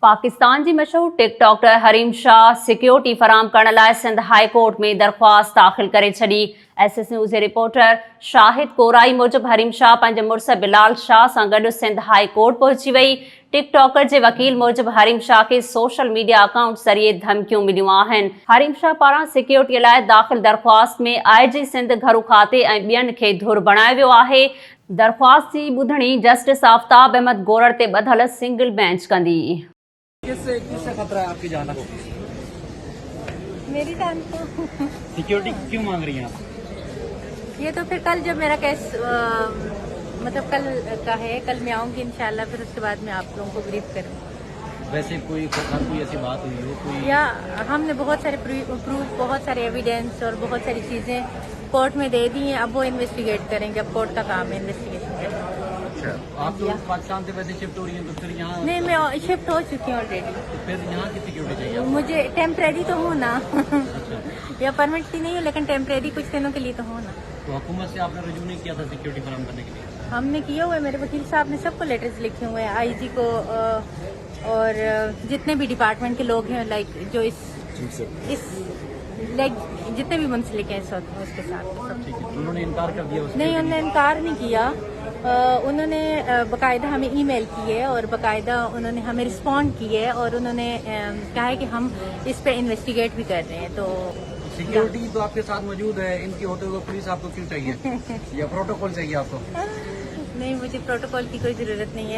पाकिस्तान जी मशहूर TikToker Hareem Shah security फराम करण लाइ Sindh high court में दरख्वास्त दाख़िल करे छॾी। SS न्यूज़ जे रिपोर्टर शाहिद कोराई मूजिब हरीम शाह पंहिंजे मुड़ुस बिलाल शाह सां गॾु सिंध हाई कोर्ट पहुची वई। टिकटॉकर जे वकील मूजिब हरीम शाह खे सोशल मीडिया अकाउंट ज़रिए धमकियूं मिलियूं आहिनि। हरीम शाह पारां सिक्योरिटीअ लाइ दाख़िल दरख्वास्त में IG सिंध घरू खाते ऐं ॿियनि खे धुर बणायो वियो आहे। दरख्वास्त जी ॿुधणी जस्टिस आफ्ताब अहमद गोरड़ ते ॿधल सिंगल बेंच कंदी। किससे खतरा है आपकी जान को? मेरी जान को। सिक्योरिटी क्यों मांग रही हैं आप? ये तो फिर कल जब मेरा केस मतलब कल का है, कल मैं आऊंगी इंशाल्लाह, फिर उसके बाद मैं आप लोगों को ब्रीफ करूंगी। वैसे कोई ऐसी बात हुई हो कोई? या हमने बहुत सारे प्रूफ, बहुत सारे एविडेंस और बहुत सारी चीजें कोर्ट में दे दी हैं। अब वो इन्वेस्टिगेट करेंगे, अब कोर्ट का काम है इन्वेस्टिगेशन करना। अच्छा, आप तो पाकिस्तान से वैसे शिफ्ट हो रही हैं तो फिर यहाँ? नहीं, मैं शिफ्ट हो चुकी हूँ ऑलरेडी। तो फिर यहाँ की सिक्योरिटी चाहिए? मुझे टेम्परेरी तो हूँ ना। या परमिट की नहीं है, लेकिन टेम्परेरी कुछ दिनों के लिए तो हूँ ना। तो हुकूमत से आपने रजू नहीं किया था सिक्योरिटी फराहम करने के लिए? हमने किए हुए, मेरे वकील साहब ने सबको लेटर्स लिखे हुए हैं, IG को और जितने भी डिपार्टमेंट के लोग हैं, लाइक जो इस लाइक जितने भी मुंसलिक हैं उसके साथ। ठीक है, उन्होंने इनकार कर दिया? नहीं, उन्होंने इनकार नहीं किया। उन्होंने बाकायदा हमें ईमेल की है और बाकायदा उन्होंने हमें रिस्पॉन्ड की है और उन्होंने कहा है कि हम इस पे इन्वेस्टिगेट भी कर रहे हैं। तो सिक्योरिटी तो आपके साथ मौजूद है, इनकी होते हुए पुलिस आपको क्यों चाहिए? या प्रोटोकॉल चाहिए आपको? नहीं, मुझे प्रोटोकॉल की कोई जरूरत नहीं है।